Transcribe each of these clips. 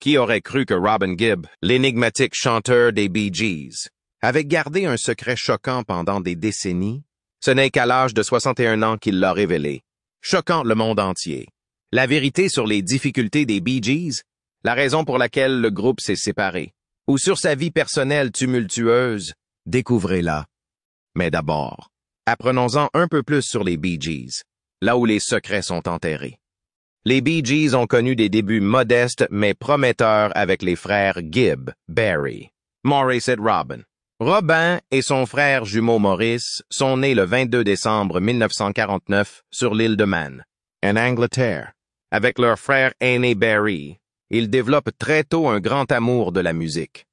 Qui aurait cru que Robin Gibb, l'énigmatique chanteur des Bee Gees, avait gardé un secret choquant pendant des décennies? Ce n'est qu'à l'âge de 61 ans qu'il l'a révélé, choquant le monde entier. La vérité sur les difficultés des Bee Gees, la raison pour laquelle le groupe s'est séparé, ou sur sa vie personnelle tumultueuse, découvrez-la. Mais d'abord, apprenons-en un peu plus sur les Bee Gees, là où les secrets sont enterrés. Les Bee Gees ont connu des débuts modestes mais prometteurs avec les frères Gibb, Barry, Maurice et Robin. Robin et son frère jumeau Maurice sont nés le 22 décembre 1949 sur l'île de Man, en Angleterre. Avec leur frère aîné Barry, ils développent très tôt un grand amour de la musique.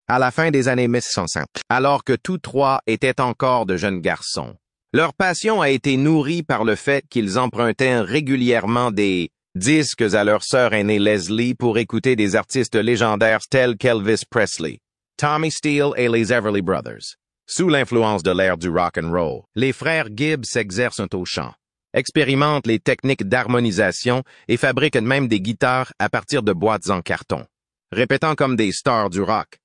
À la fin des années 1950, alors que tous trois étaient encore de jeunes garçons, leur passion a été nourrie par le fait qu'ils empruntaient régulièrement des disques à leur sœur aînée Leslie pour écouter des artistes légendaires tels qu'Elvis Presley, Tommy Steele et les Everly Brothers. Sous l'influence de l'ère du rock and roll, les frères Gibb s'exercent au chant, expérimentent les techniques d'harmonisation et fabriquent même des guitares à partir de boîtes en carton, répétant comme des stars du rock.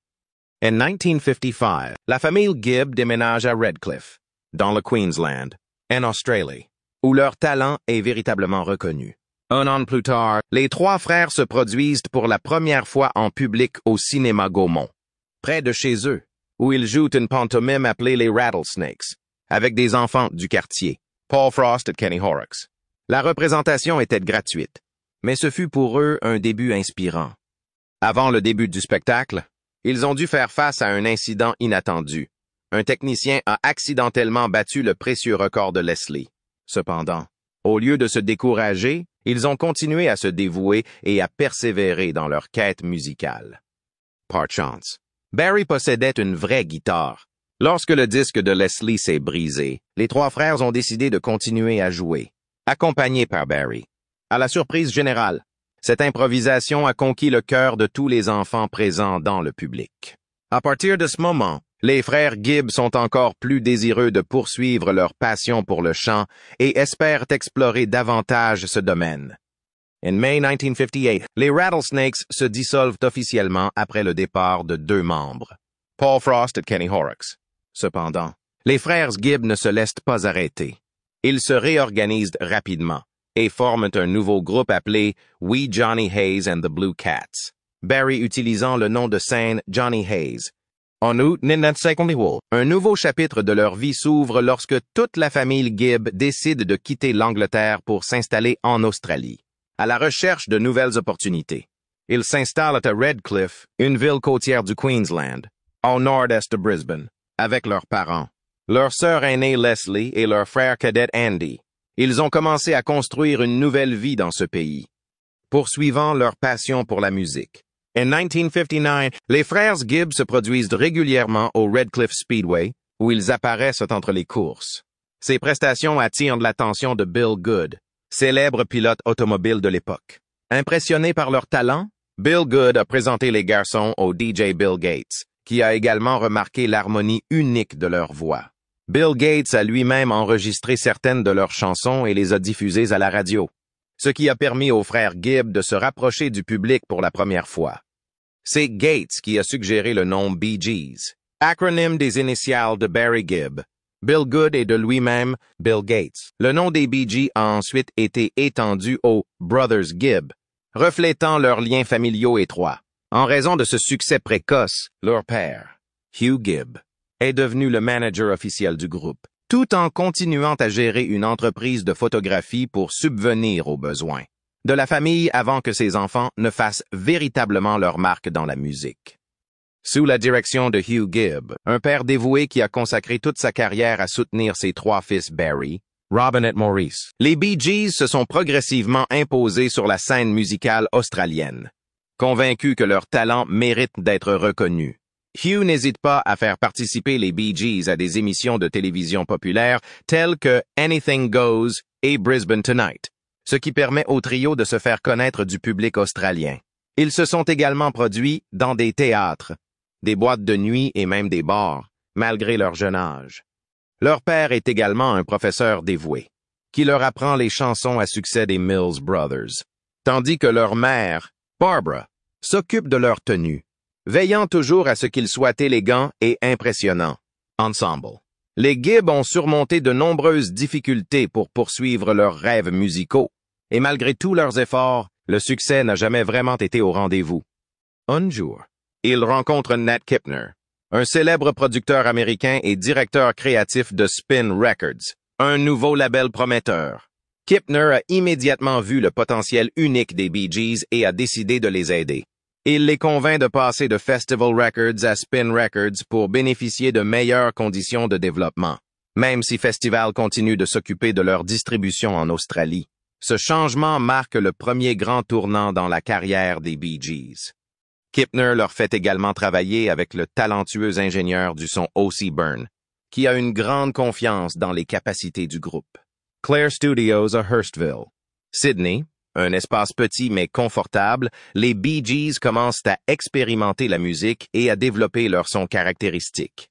En 1955, la famille Gibb déménage à Redcliffe, dans le Queensland, en Australie, où leur talent est véritablement reconnu. Un an plus tard, les trois frères se produisent pour la première fois en public au cinéma Gaumont, près de chez eux, où ils jouent une pantomime appelée les Rattlesnakes, avec des enfants du quartier, Paul Frost et Kenny Horrocks. La représentation était gratuite, mais ce fut pour eux un début inspirant. Avant le début du spectacle, ils ont dû faire face à un incident inattendu. Un technicien a accidentellement battu le précieux record de Leslie. Cependant, au lieu de se décourager, ils ont continué à se dévouer et à persévérer dans leur quête musicale. Par chance, Barry possédait une vraie guitare. Lorsque le disque de Leslie s'est brisé, les trois frères ont décidé de continuer à jouer, accompagnés par Barry. À la surprise générale, cette improvisation a conquis le cœur de tous les enfants présents dans le public. À partir de ce moment, les frères Gibb sont encore plus désireux de poursuivre leur passion pour le chant et espèrent explorer davantage ce domaine. En mai 1958, les Rattlesnakes se dissolvent officiellement après le départ de deux membres, Paul Frost et Kenny Horrocks. Cependant, les frères Gibb ne se laissent pas arrêter. Ils se réorganisent rapidement et forment un nouveau groupe appelé We Johnny Hayes and the Blue Cats, Barry utilisant le nom de scène Johnny Hayes. En août 1958, un nouveau chapitre de leur vie s'ouvre lorsque toute la famille Gibb décide de quitter l'Angleterre pour s'installer en Australie, à la recherche de nouvelles opportunités. Ils s'installent à Redcliffe, une ville côtière du Queensland, au nord-est de Brisbane, avec leurs parents, leur sœur aînée Leslie et leur frère cadet Andy. Ils ont commencé à construire une nouvelle vie dans ce pays, poursuivant leur passion pour la musique. En 1959, les frères Gibb se produisent régulièrement au Redcliffe Speedway, où ils apparaissent entre les courses. Ces prestations attirent l'attention de Bill Good, célèbre pilote automobile de l'époque. Impressionné par leur talent, Bill Good a présenté les garçons au DJ Bill Gates, qui a également remarqué l'harmonie unique de leur voix. Bill Gates a lui-même enregistré certaines de leurs chansons et les a diffusées à la radio, ce qui a permis aux frères Gibb de se rapprocher du public pour la première fois. C'est Gates qui a suggéré le nom Bee Gees, acronyme des initiales de Barry Gibb, Bill Good et de lui-même Bill Gates. Le nom des Bee Gees a ensuite été étendu aux Brothers Gibb, reflétant leurs liens familiaux étroits. En raison de ce succès précoce, leur père, Hugh Gibb, est devenu le manager officiel du groupe, tout en continuant à gérer une entreprise de photographie pour subvenir aux besoins de la famille avant que ses enfants ne fassent véritablement leur marque dans la musique. Sous la direction de Hugh Gibb, un père dévoué qui a consacré toute sa carrière à soutenir ses trois fils Barry, Robin et Maurice, les Bee Gees se sont progressivement imposés sur la scène musicale australienne, convaincus que leur talent mérite d'être reconnu. Hugh n'hésite pas à faire participer les Bee Gees à des émissions de télévision populaires telles que Anything Goes et Brisbane Tonight, ce qui permet au trio de se faire connaître du public australien. Ils se sont également produits dans des théâtres, des boîtes de nuit et même des bars, malgré leur jeune âge. Leur père est également un professeur dévoué, qui leur apprend les chansons à succès des Mills Brothers, tandis que leur mère, Barbara, s'occupent de leur tenue, veillant toujours à ce qu'ils soient élégants et impressionnants. Ensemble. Les Gibb ont surmonté de nombreuses difficultés pour poursuivre leurs rêves musicaux, et malgré tous leurs efforts, le succès n'a jamais vraiment été au rendez-vous. Un jour, ils rencontrent Nat Kipner, un célèbre producteur américain et directeur créatif de Spin Records, un nouveau label prometteur. Kipner a immédiatement vu le potentiel unique des Bee Gees et a décidé de les aider. Il les convainc de passer de Festival Records à Spin Records pour bénéficier de meilleures conditions de développement, même si Festival continue de s'occuper de leur distribution en Australie. Ce changement marque le premier grand tournant dans la carrière des Bee Gees. Kipner leur fait également travailler avec le talentueux ingénieur du son O.C. Byrne, qui a une grande confiance dans les capacités du groupe. Claire Studios à Hurstville. Sydney, un espace petit mais confortable, les Bee Gees commencent à expérimenter la musique et à développer leur son caractéristique.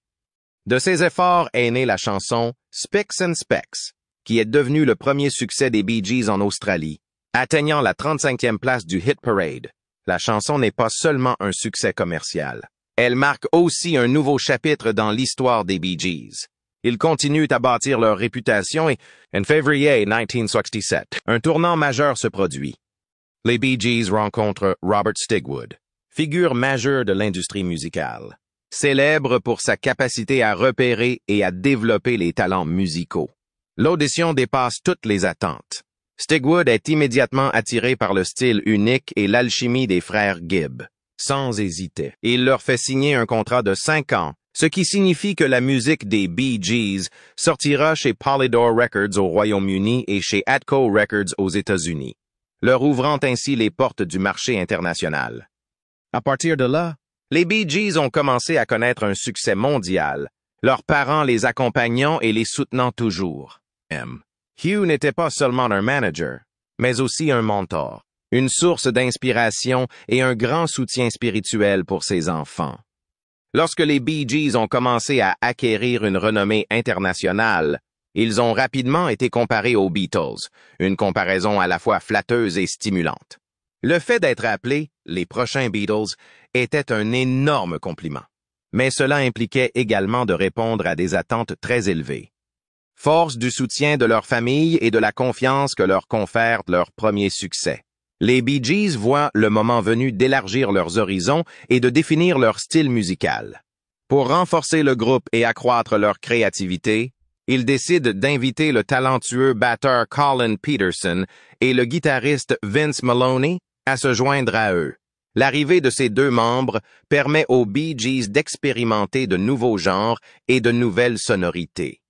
De ces efforts est née la chanson Spicks and Specks, qui est devenue le premier succès des Bee Gees en Australie, atteignant la 35e place du Hit Parade. La chanson n'est pas seulement un succès commercial. Elle marque aussi un nouveau chapitre dans l'histoire des Bee Gees. Ils continuent à bâtir leur réputation et, en février 1967, un tournant majeur se produit. Les Bee Gees rencontrent Robert Stigwood, figure majeure de l'industrie musicale, célèbre pour sa capacité à repérer et à développer les talents musicaux. L'audition dépasse toutes les attentes. Stigwood est immédiatement attiré par le style unique et l'alchimie des frères Gibb. Sans hésiter, il leur fait signer un contrat de 5 ans, ce qui signifie que la musique des Bee Gees sortira chez Polydor Records au Royaume-Uni et chez Atco Records aux États-Unis, leur ouvrant ainsi les portes du marché international. À partir de là, les Bee Gees ont commencé à connaître un succès mondial, leurs parents les accompagnant et les soutenant toujours. Hugh n'était pas seulement un manager, mais aussi un mentor, une source d'inspiration et un grand soutien spirituel pour ses enfants. Lorsque les Bee Gees ont commencé à acquérir une renommée internationale, ils ont rapidement été comparés aux Beatles, une comparaison à la fois flatteuse et stimulante. Le fait d'être appelés les prochains Beatles était un énorme compliment, mais cela impliquait également de répondre à des attentes très élevées. Force du soutien de leur famille et de la confiance que leur confère leur premier succès. Les Bee Gees voient le moment venu d'élargir leurs horizons et de définir leur style musical. Pour renforcer le groupe et accroître leur créativité, ils décident d'inviter le talentueux batteur Colin Peterson et le guitariste Vince Maloney à se joindre à eux. L'arrivée de ces deux membres permet aux Bee Gees d'expérimenter de nouveaux genres et de nouvelles sonorités.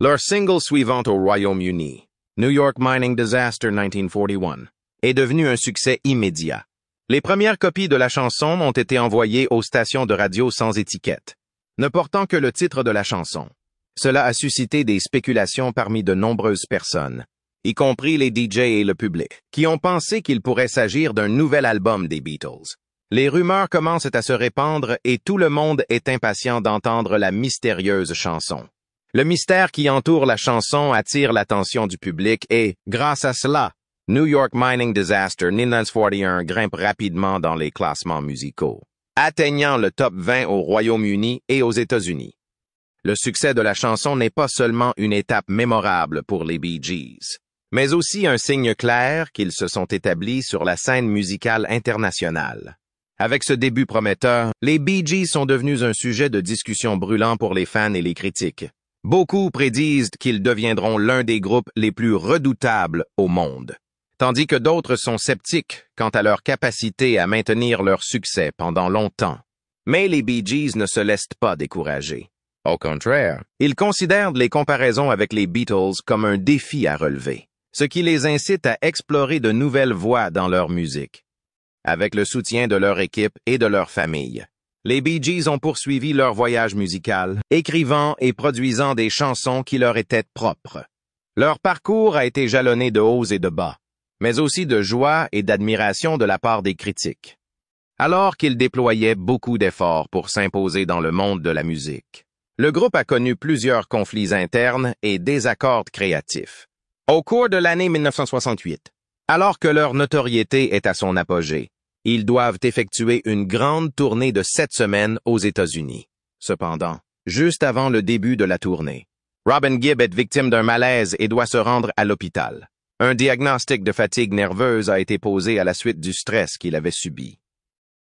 Leur single suivant au Royaume-Uni, New York Mining Disaster 1941, est devenu un succès immédiat. Les premières copies de la chanson ont été envoyées aux stations de radio sans étiquette, ne portant que le titre de la chanson. Cela a suscité des spéculations parmi de nombreuses personnes, y compris les DJ et le public, qui ont pensé qu'il pourrait s'agir d'un nouvel album des Beatles. Les rumeurs commencent à se répandre et tout le monde est impatient d'entendre la mystérieuse chanson. Le mystère qui entoure la chanson attire l'attention du public et, grâce à cela, New York Mining Disaster 1941 grimpe rapidement dans les classements musicaux, atteignant le top 20 au Royaume-Uni et aux États-Unis. Le succès de la chanson n'est pas seulement une étape mémorable pour les Bee Gees, mais aussi un signe clair qu'ils se sont établis sur la scène musicale internationale. Avec ce début prometteur, les Bee Gees sont devenus un sujet de discussion brûlant pour les fans et les critiques. Beaucoup prédisent qu'ils deviendront l'un des groupes les plus redoutables au monde, tandis que d'autres sont sceptiques quant à leur capacité à maintenir leur succès pendant longtemps. Mais les Bee Gees ne se laissent pas décourager. Au contraire, ils considèrent les comparaisons avec les Beatles comme un défi à relever, ce qui les incite à explorer de nouvelles voies dans leur musique. Avec le soutien de leur équipe et de leur famille, les Bee Gees ont poursuivi leur voyage musical, écrivant et produisant des chansons qui leur étaient propres. Leur parcours a été jalonné de hauts et de bas, mais aussi de joie et d'admiration de la part des critiques, alors qu'ils déployaient beaucoup d'efforts pour s'imposer dans le monde de la musique. Le groupe a connu plusieurs conflits internes et désaccords créatifs. Au cours de l'année 1968, alors que leur notoriété est à son apogée, Ils doivent effectuer une grande tournée de 7 semaines aux États-Unis. Cependant, juste avant le début de la tournée, Robin Gibb est victime d'un malaise et doit se rendre à l'hôpital. Un diagnostic de fatigue nerveuse a été posé à la suite du stress qu'il avait subi.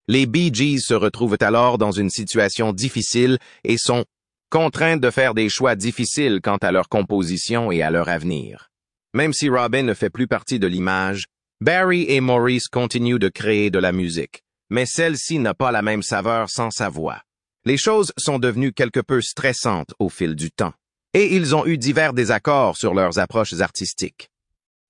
Les Bee Gees se retrouvent alors dans une situation difficile et sont contraints de faire des choix difficiles quant à leur composition et à leur avenir. Même si Robin ne fait plus partie de l'image, Barry et Maurice continuent de créer de la musique, mais celle-ci n'a pas la même saveur sans sa voix. Les choses sont devenues quelque peu stressantes au fil du temps, et ils ont eu divers désaccords sur leurs approches artistiques.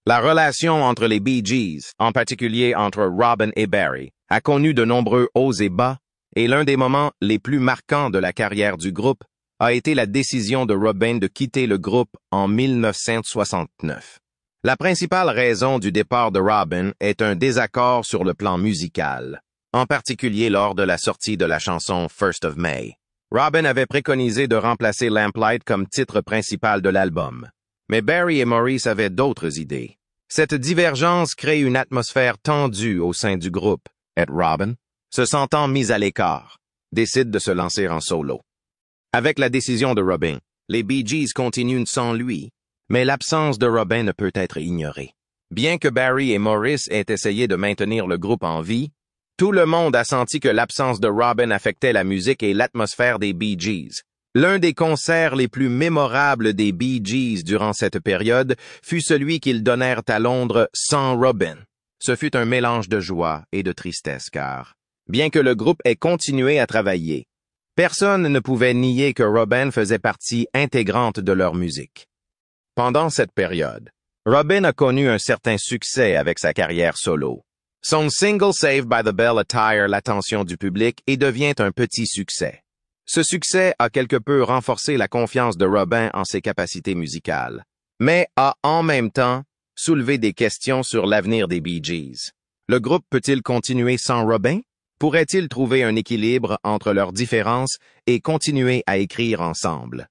La relation entre les Bee Gees, en particulier entre Robin et Barry, a connu de nombreux hauts et bas, et l'un des moments les plus marquants de la carrière du groupe a été la décision de Robin de quitter le groupe en 1969. La principale raison du départ de Robin est un désaccord sur le plan musical, en particulier lors de la sortie de la chanson First of May. Robin avait préconisé de remplacer Lamplight comme titre principal de l'album, mais Barry et Maurice avaient d'autres idées. Cette divergence crée une atmosphère tendue au sein du groupe, et Robin, se sentant mis à l'écart, décide de se lancer en solo. Avec la décision de Robin, les Bee Gees continuent sans lui, mais l'absence de Robin ne peut être ignorée. Bien que Barry et Maurice aient essayé de maintenir le groupe en vie, tout le monde a senti que l'absence de Robin affectait la musique et l'atmosphère des Bee Gees. L'un des concerts les plus mémorables des Bee Gees durant cette période fut celui qu'ils donnèrent à Londres sans Robin. Ce fut un mélange de joie et de tristesse car, bien que le groupe ait continué à travailler, personne ne pouvait nier que Robin faisait partie intégrante de leur musique. Pendant cette période, Robin a connu un certain succès avec sa carrière solo. Son single Saved by the Bell attire l'attention du public et devient un petit succès. Ce succès a quelque peu renforcé la confiance de Robin en ses capacités musicales, mais a en même temps soulevé des questions sur l'avenir des Bee Gees. Le groupe peut-il continuer sans Robin? Pourrait-il trouver un équilibre entre leurs différences et continuer à écrire ensemble?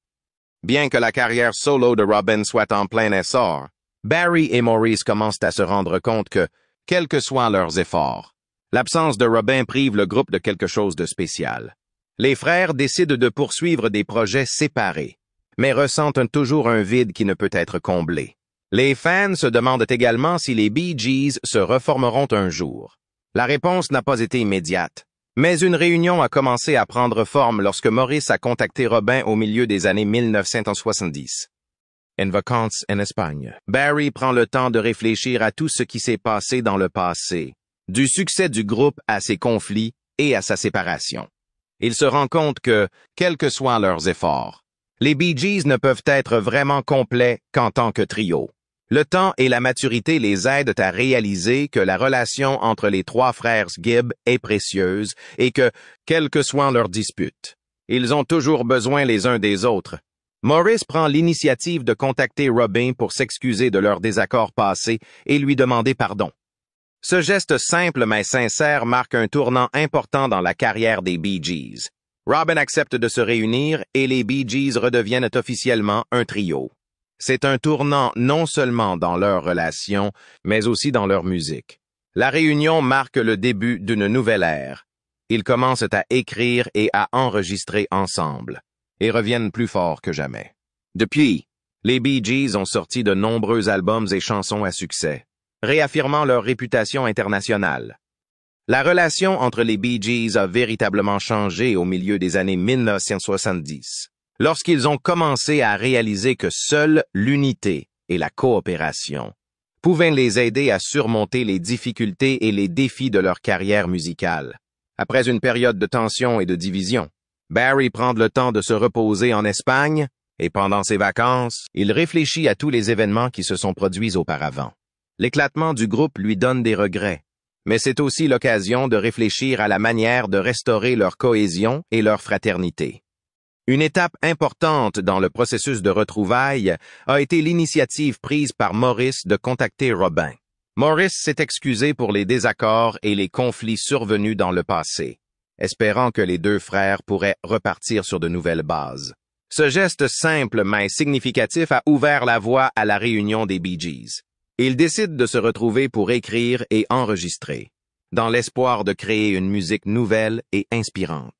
Bien que la carrière solo de Robin soit en plein essor, Barry et Maurice commencent à se rendre compte que, quels que soient leurs efforts, l'absence de Robin prive le groupe de quelque chose de spécial. Les frères décident de poursuivre des projets séparés, mais ressentent toujours un vide qui ne peut être comblé. Les fans se demandent également si les Bee Gees se reformeront un jour. La réponse n'a pas été immédiate, mais une réunion a commencé à prendre forme lorsque Maurice a contacté Robin au milieu des années 1970. En vacances en Espagne, Barry prend le temps de réfléchir à tout ce qui s'est passé dans le passé, du succès du groupe à ses conflits et à sa séparation. Il se rend compte que, quels que soient leurs efforts, les Bee Gees ne peuvent être vraiment complets qu'en tant que trio. Le temps et la maturité les aident à réaliser que la relation entre les trois frères Gibb est précieuse et que, quelles que soient leurs disputes, ils ont toujours besoin les uns des autres. Maurice prend l'initiative de contacter Robin pour s'excuser de leurs désaccords passés et lui demander pardon. Ce geste simple mais sincère marque un tournant important dans la carrière des Bee Gees. Robin accepte de se réunir et les Bee Gees redeviennent officiellement un trio. C'est un tournant non seulement dans leur relation, mais aussi dans leur musique. La réunion marque le début d'une nouvelle ère. Ils commencent à écrire et à enregistrer ensemble, et reviennent plus forts que jamais. Depuis, les Bee Gees ont sorti de nombreux albums et chansons à succès, réaffirmant leur réputation internationale. La relation entre les Bee Gees a véritablement changé au milieu des années 1970. Lorsqu'ils ont commencé à réaliser que seule l'unité et la coopération pouvaient les aider à surmonter les difficultés et les défis de leur carrière musicale. Après une période de tension et de division, Barry prend le temps de se reposer en Espagne et pendant ses vacances, il réfléchit à tous les événements qui se sont produits auparavant. L'éclatement du groupe lui donne des regrets, mais c'est aussi l'occasion de réfléchir à la manière de restaurer leur cohésion et leur fraternité. Une étape importante dans le processus de retrouvailles a été l'initiative prise par Maurice de contacter Robin. Maurice s'est excusé pour les désaccords et les conflits survenus dans le passé, espérant que les deux frères pourraient repartir sur de nouvelles bases. Ce geste simple mais significatif a ouvert la voie à la réunion des Bee Gees. Ils décident de se retrouver pour écrire et enregistrer. dans l'espoir de créer une musique nouvelle et inspirante.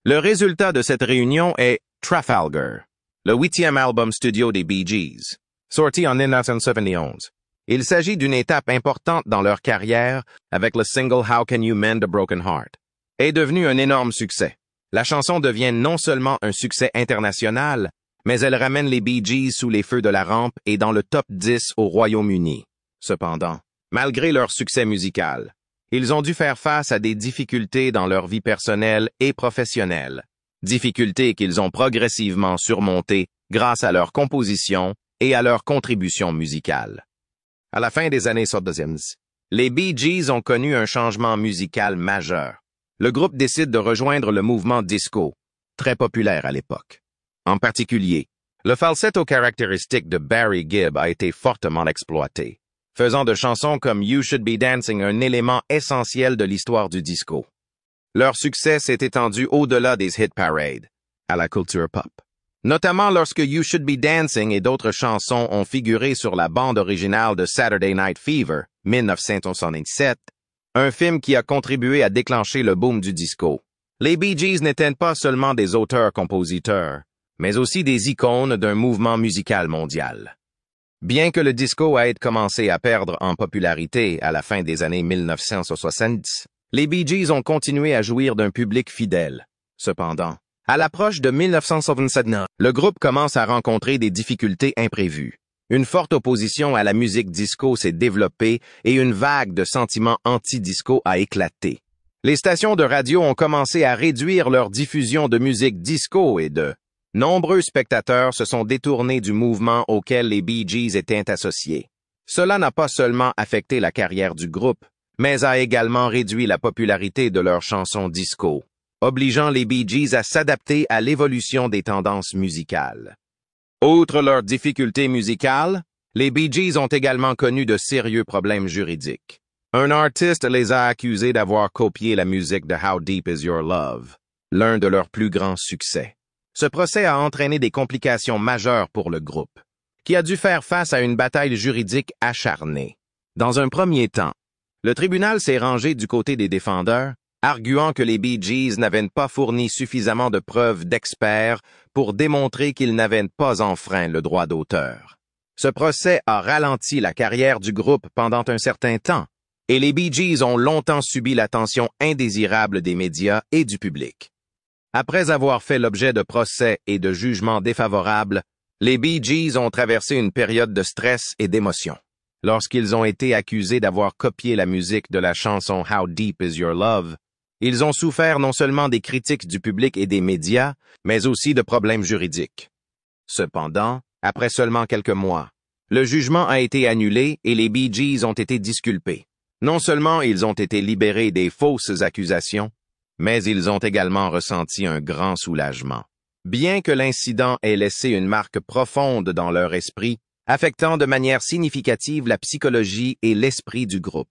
Le résultat de cette réunion est Trafalgar, le 8e album studio des Bee Gees, sorti en 1971. Il s'agit d'une étape importante dans leur carrière avec le single How Can You Mend a Broken Heart. Est devenu un énorme succès. La chanson devient non seulement un succès international, mais elle ramène les Bee Gees sous les feux de la rampe et dans le top 10 au Royaume-Uni. Cependant, malgré leur succès musical, ils ont dû faire face à des difficultés dans leur vie personnelle et professionnelle, difficultés qu'ils ont progressivement surmontées grâce à leur composition et à leur contribution musicale. À la fin des années 70, les Bee Gees ont connu un changement musical majeur. Le groupe décide de rejoindre le mouvement disco, très populaire à l'époque. En particulier, le falsetto caractéristique de Barry Gibb a été fortement exploité, faisant de chansons comme You Should Be Dancing un élément essentiel de l'histoire du disco. Leur succès s'est étendu au-delà des hit parades, à la culture pop. Notamment lorsque You Should Be Dancing et d'autres chansons ont figuré sur la bande originale de Saturday Night Fever, 1977, un film qui a contribué à déclencher le boom du disco. Les Bee Gees n'étaient pas seulement des auteurs-compositeurs, mais aussi des icônes d'un mouvement musical mondial. Bien que le disco ait commencé à perdre en popularité à la fin des années 1970, les Bee Gees ont continué à jouir d'un public fidèle. Cependant, à l'approche de 1977, le groupe commence à rencontrer des difficultés imprévues. Une forte opposition à la musique disco s'est développée et une vague de sentiments anti-disco a éclaté. Les stations de radio ont commencé à réduire leur diffusion de musique disco et de nombreux spectateurs se sont détournés du mouvement auquel les Bee Gees étaient associés. Cela n'a pas seulement affecté la carrière du groupe, mais a également réduit la popularité de leurs chansons disco, obligeant les Bee Gees à s'adapter à l'évolution des tendances musicales. Outre leurs difficultés musicales, les Bee Gees ont également connu de sérieux problèmes juridiques. Un artiste les a accusés d'avoir copié la musique de How Deep Is Your Love, l'un de leurs plus grands succès. Ce procès a entraîné des complications majeures pour le groupe, qui a dû faire face à une bataille juridique acharnée. Dans un premier temps, le tribunal s'est rangé du côté des défendeurs, arguant que les Bee Gees n'avaient pas fourni suffisamment de preuves d'experts pour démontrer qu'ils n'avaient pas enfreint le droit d'auteur. Ce procès a ralenti la carrière du groupe pendant un certain temps, et les Bee Gees ont longtemps subi l'attention indésirable des médias et du public. Après avoir fait l'objet de procès et de jugements défavorables, les Bee Gees ont traversé une période de stress et d'émotion. Lorsqu'ils ont été accusés d'avoir copié la musique de la chanson How Deep Is Your Love, ils ont souffert non seulement des critiques du public et des médias, mais aussi de problèmes juridiques. Cependant, après seulement quelques mois, le jugement a été annulé et les Bee Gees ont été disculpés. Non seulement ils ont été libérés des fausses accusations, mais ils ont également ressenti un grand soulagement. Bien que l'incident ait laissé une marque profonde dans leur esprit, affectant de manière significative la psychologie et l'esprit du groupe.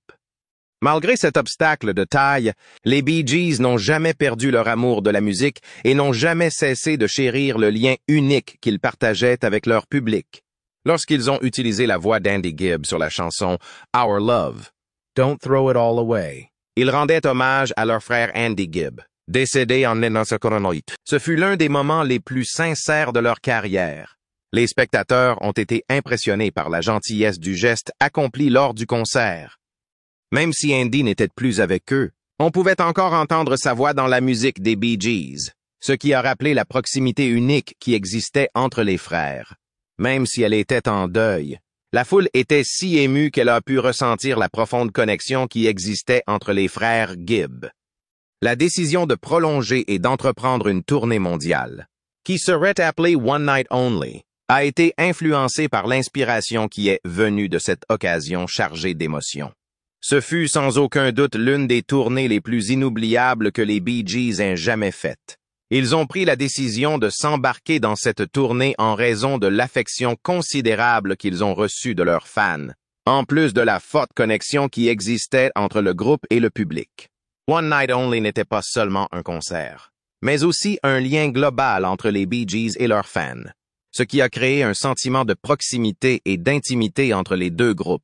Malgré cet obstacle de taille, les Bee Gees n'ont jamais perdu leur amour de la musique et n'ont jamais cessé de chérir le lien unique qu'ils partageaient avec leur public. Lorsqu'ils ont utilisé la voix d'Andy Gibb sur la chanson Our Love, Don't Throw It All Away, ils rendaient hommage à leur frère Andy Gibb, décédé en 1988. Ce fut l'un des moments les plus sincères de leur carrière. Les spectateurs ont été impressionnés par la gentillesse du geste accompli lors du concert. Même si Andy n'était plus avec eux, on pouvait encore entendre sa voix dans la musique des Bee Gees, ce qui a rappelé la proximité unique qui existait entre les frères. Même si elle était en deuil, la foule était si émue qu'elle a pu ressentir la profonde connexion qui existait entre les frères Gibb. La décision de prolonger et d'entreprendre une tournée mondiale, qui serait appelée One Night Only, a été influencée par l'inspiration qui est venue de cette occasion chargée d'émotions. Ce fut sans aucun doute l'une des tournées les plus inoubliables que les Bee Gees aient jamais faites. Ils ont pris la décision de s'embarquer dans cette tournée en raison de l'affection considérable qu'ils ont reçue de leurs fans, en plus de la forte connexion qui existait entre le groupe et le public. One Night Only n'était pas seulement un concert, mais aussi un lien global entre les Bee Gees et leurs fans, ce qui a créé un sentiment de proximité et d'intimité entre les deux groupes.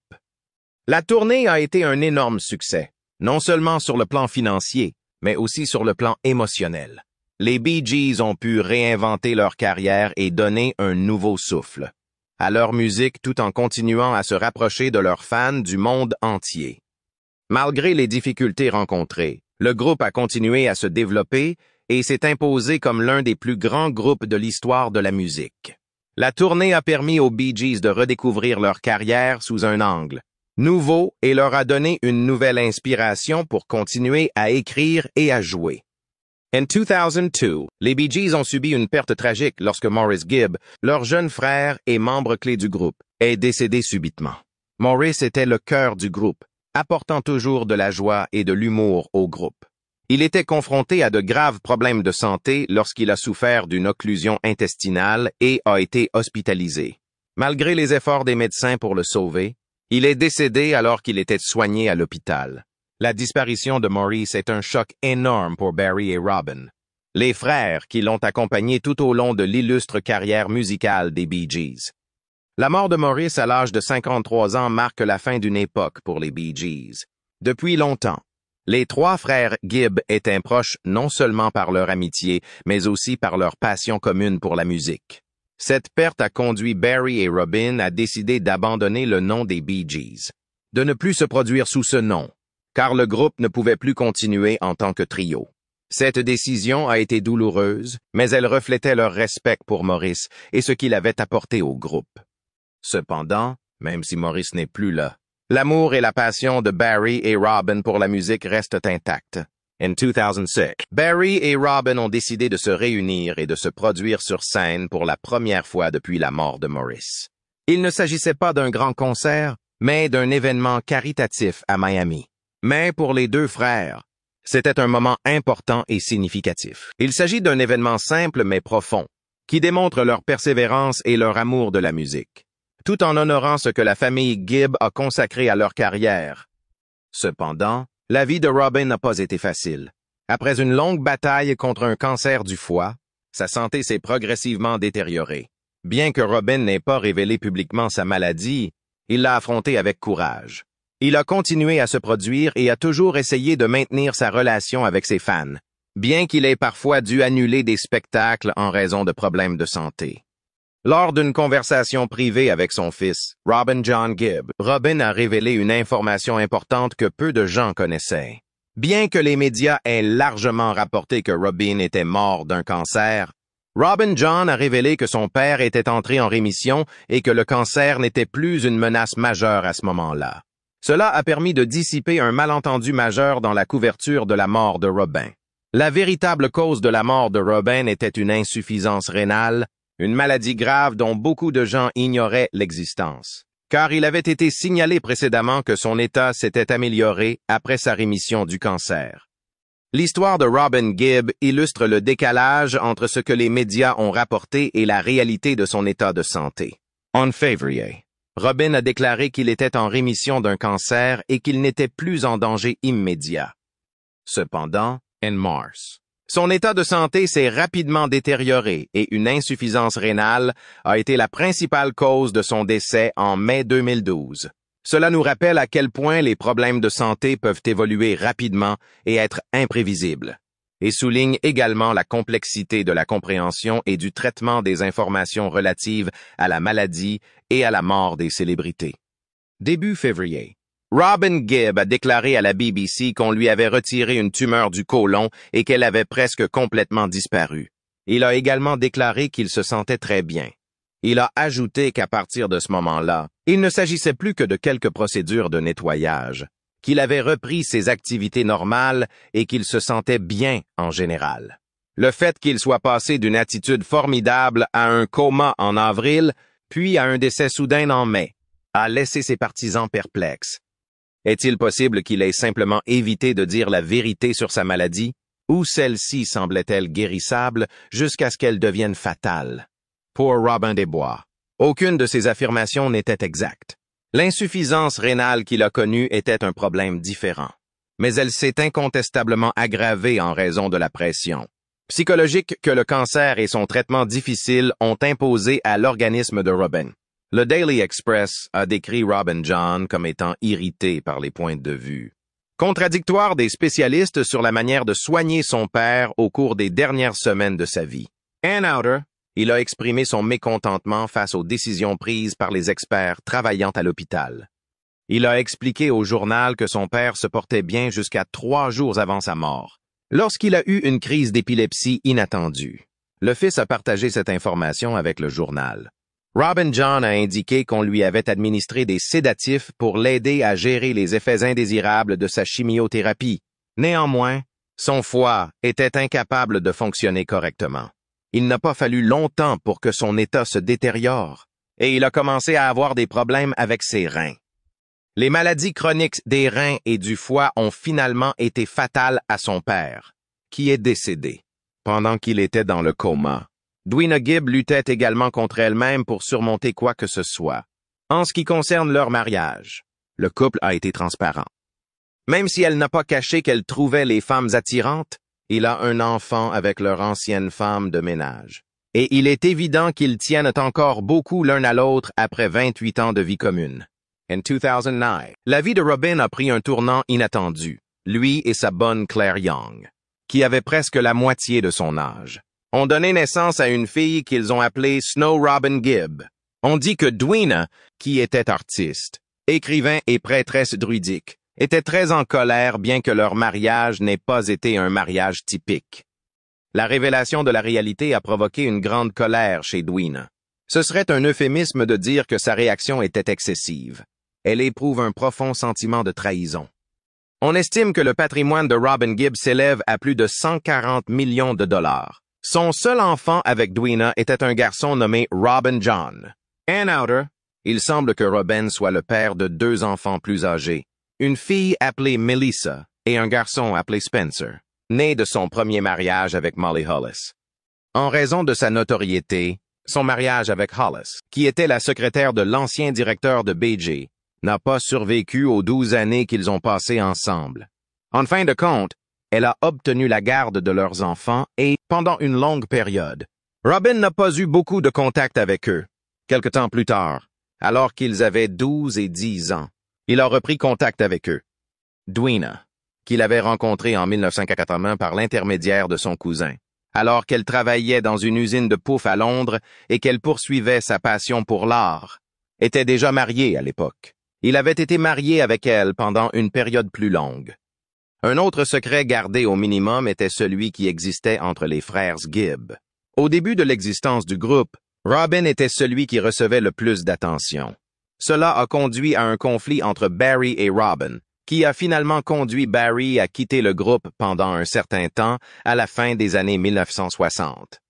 La tournée a été un énorme succès, non seulement sur le plan financier, mais aussi sur le plan émotionnel. Les Bee Gees ont pu réinventer leur carrière et donner un nouveau souffle à leur musique tout en continuant à se rapprocher de leurs fans du monde entier. Malgré les difficultés rencontrées, le groupe a continué à se développer et s'est imposé comme l'un des plus grands groupes de l'histoire de la musique. La tournée a permis aux Bee Gees de redécouvrir leur carrière sous un angle nouveau et leur a donné une nouvelle inspiration pour continuer à écrire et à jouer. En 2002, les Bee Gees ont subi une perte tragique lorsque Maurice Gibb, leur jeune frère et membre clé du groupe, est décédé subitement. Maurice était le cœur du groupe, apportant toujours de la joie et de l'humour au groupe. Il était confronté à de graves problèmes de santé lorsqu'il a souffert d'une occlusion intestinale et a été hospitalisé. Malgré les efforts des médecins pour le sauver, il est décédé alors qu'il était soigné à l'hôpital. La disparition de Maurice est un choc énorme pour Barry et Robin, les frères qui l'ont accompagné tout au long de l'illustre carrière musicale des Bee Gees. La mort de Maurice à l'âge de 53 ans marque la fin d'une époque pour les Bee Gees. Depuis longtemps, les trois frères Gibb étaient proches non seulement par leur amitié, mais aussi par leur passion commune pour la musique. Cette perte a conduit Barry et Robin à décider d'abandonner le nom des Bee Gees, de ne plus se produire sous ce nom, car le groupe ne pouvait plus continuer en tant que trio. Cette décision a été douloureuse, mais elle reflétait leur respect pour Maurice et ce qu'il avait apporté au groupe. Cependant, même si Maurice n'est plus là, l'amour et la passion de Barry et Robin pour la musique restent intacts. En 2006, Barry et Robin ont décidé de se réunir et de se produire sur scène pour la première fois depuis la mort de Maurice. Il ne s'agissait pas d'un grand concert, mais d'un événement caritatif à Miami. Mais pour les deux frères, c'était un moment important et significatif. Il s'agit d'un événement simple mais profond, qui démontre leur persévérance et leur amour de la musique, tout en honorant ce que la famille Gibb a consacré à leur carrière. Cependant, la vie de Robin n'a pas été facile. Après une longue bataille contre un cancer du foie, sa santé s'est progressivement détériorée. Bien que Robin n'ait pas révélé publiquement sa maladie, il l'a affrontée avec courage. Il a continué à se produire et a toujours essayé de maintenir sa relation avec ses fans, bien qu'il ait parfois dû annuler des spectacles en raison de problèmes de santé. Lors d'une conversation privée avec son fils, Robin John Gibb, Robin a révélé une information importante que peu de gens connaissaient. Bien que les médias aient largement rapporté que Robin était mort d'un cancer, Robin John a révélé que son père était entré en rémission et que le cancer n'était plus une menace majeure à ce moment-là. Cela a permis de dissiper un malentendu majeur dans la couverture de la mort de Robin. La véritable cause de la mort de Robin était une insuffisance rénale, une maladie grave dont beaucoup de gens ignoraient l'existence, car il avait été signalé précédemment que son état s'était amélioré après sa rémission du cancer. L'histoire de Robin Gibb illustre le décalage entre ce que les médias ont rapporté et la réalité de son état de santé. En février, Robin a déclaré qu'il était en rémission d'un cancer et qu'il n'était plus en danger immédiat. Cependant, en mars, son état de santé s'est rapidement détérioré et une insuffisance rénale a été la principale cause de son décès en mai 2012. Cela nous rappelle à quel point les problèmes de santé peuvent évoluer rapidement et être imprévisibles, et souligne également la complexité de la compréhension et du traitement des informations relatives à la maladie et à la mort des célébrités. Début février, Robin Gibb a déclaré à la BBC qu'on lui avait retiré une tumeur du côlon et qu'elle avait presque complètement disparu. Il a également déclaré qu'il se sentait très bien. Il a ajouté qu'à partir de ce moment-là, il ne s'agissait plus que de quelques procédures de nettoyage, qu'il avait repris ses activités normales et qu'il se sentait bien en général. Le fait qu'il soit passé d'une attitude formidable à un coma en avril, puis à un décès soudain en mai, a laissé ses partisans perplexes. Est-il possible qu'il ait simplement évité de dire la vérité sur sa maladie, ou celle-ci semblait-elle guérissable jusqu'à ce qu'elle devienne fatale? Pour Robin des Bois, aucune de ces affirmations n'était exacte. L'insuffisance rénale qu'il a connue était un problème différent, mais elle s'est incontestablement aggravée en raison de la pression psychologique que le cancer et son traitement difficile ont imposé à l'organisme de Robin. Le Daily Express a décrit Robin John comme étant irrité par les points de vue Contradictoire des spécialistes sur la manière de soigner son père au cours des dernières semaines de sa vie. Ann Outer, il a exprimé son mécontentement face aux décisions prises par les experts travaillant à l'hôpital. Il a expliqué au journal que son père se portait bien jusqu'à 3 jours avant sa mort, lorsqu'il a eu une crise d'épilepsie inattendue. Le fils a partagé cette information avec le journal. Robin John a indiqué qu'on lui avait administré des sédatifs pour l'aider à gérer les effets indésirables de sa chimiothérapie. Néanmoins, son foie était incapable de fonctionner correctement. Il n'a pas fallu longtemps pour que son état se détériore, et il a commencé à avoir des problèmes avec ses reins. Les maladies chroniques des reins et du foie ont finalement été fatales à son père, qui est décédé pendant qu'il était dans le coma. Dwina Gibb luttait également contre elle-même pour surmonter quoi que ce soit. En ce qui concerne leur mariage, le couple a été transparent. Même si elle n'a pas caché qu'elle trouvait les femmes attirantes, il a un enfant avec leur ancienne femme de ménage. Et il est évident qu'ils tiennent encore beaucoup l'un à l'autre après 28 ans de vie commune. En 2009, la vie de Robin a pris un tournant inattendu, lui et sa bonne Claire Young, qui avait presque la moitié de son âge, ont donné naissance à une fille qu'ils ont appelée Snow Robin Gibb. On dit que Dwina, qui était artiste, écrivain et prêtresse druidique, était très en colère bien que leur mariage n'ait pas été un mariage typique. La révélation de la réalité a provoqué une grande colère chez Dwina. Ce serait un euphémisme de dire que sa réaction était excessive. Elle éprouve un profond sentiment de trahison. On estime que le patrimoine de Robin Gibb s'élève à plus de 140 millions de dollars. Son seul enfant avec Dwina était un garçon nommé Robin John. Ann Outer, il semble que Robin soit le père de 2 enfants plus âgés, une fille appelée Melissa et un garçon appelé Spencer, né de son premier mariage avec Molly Hollis. En raison de sa notoriété, son mariage avec Hollis, qui était la secrétaire de l'ancien directeur de BJ, n'a pas survécu aux 12 années qu'ils ont passées ensemble. En fin de compte, elle a obtenu la garde de leurs enfants et, pendant une longue période, Robin n'a pas eu beaucoup de contact avec eux. Quelque temps plus tard, alors qu'ils avaient 12 et 10 ans, il a repris contact avec eux. Dwina, qu'il avait rencontrée en 1980 par l'intermédiaire de son cousin, alors qu'elle travaillait dans une usine de poufs à Londres et qu'elle poursuivait sa passion pour l'art, était déjà mariée à l'époque. Il avait été marié avec elle pendant une période plus longue. Un autre secret gardé au minimum était celui qui existait entre les frères Gibb. Au début de l'existence du groupe, Robin était celui qui recevait le plus d'attention. Cela a conduit à un conflit entre Barry et Robin, qui a finalement conduit Barry à quitter le groupe pendant un certain temps à la fin des années 1960.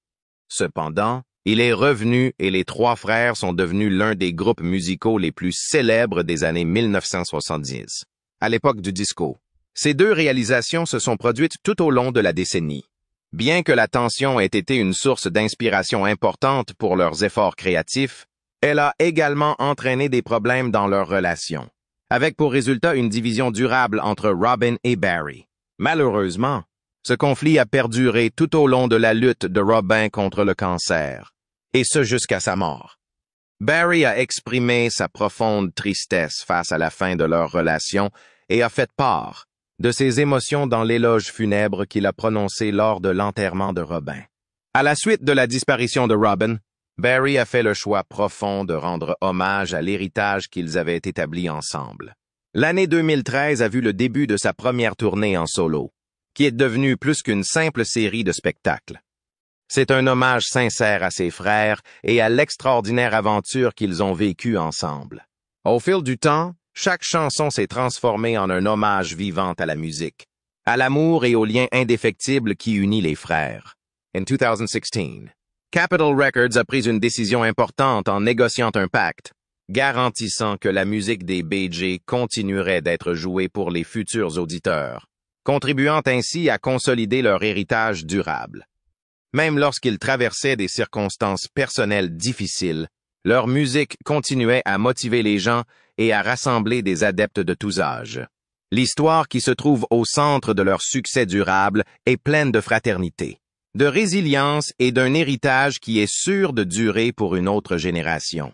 Cependant, il est revenu et les 3 frères sont devenus l'un des groupes musicaux les plus célèbres des années 1970, à l'époque du disco. Ces 2 réalisations se sont produites tout au long de la décennie. Bien que la tension ait été une source d'inspiration importante pour leurs efforts créatifs, elle a également entraîné des problèmes dans leur relation, avec pour résultat une division durable entre Robin et Barry. Malheureusement, ce conflit a perduré tout au long de la lutte de Robin contre le cancer, et ce jusqu'à sa mort. Barry a exprimé sa profonde tristesse face à la fin de leur relation et a fait part de ses émotions dans l'éloge funèbre qu'il a prononcé lors de l'enterrement de Robin. À la suite de la disparition de Robin, Barry a fait le choix profond de rendre hommage à l'héritage qu'ils avaient établi ensemble. L'année 2013 a vu le début de sa première tournée en solo, qui est devenue plus qu'une simple série de spectacles. C'est un hommage sincère à ses frères et à l'extraordinaire aventure qu'ils ont vécue ensemble. Au fil du temps, chaque chanson s'est transformée en un hommage vivant à la musique, à l'amour et au lien indéfectible qui unit les frères. En 2016, Capitol Records a pris une décision importante en négociant un pacte, garantissant que la musique des Bee Gees continuerait d'être jouée pour les futurs auditeurs, contribuant ainsi à consolider leur héritage durable. Même lorsqu'ils traversaient des circonstances personnelles difficiles, leur musique continuait à motiver les gens et à rassembler des adeptes de tous âges. L'histoire qui se trouve au centre de leur succès durable est pleine de fraternité, de résilience et d'un héritage qui est sûr de durer pour une autre génération.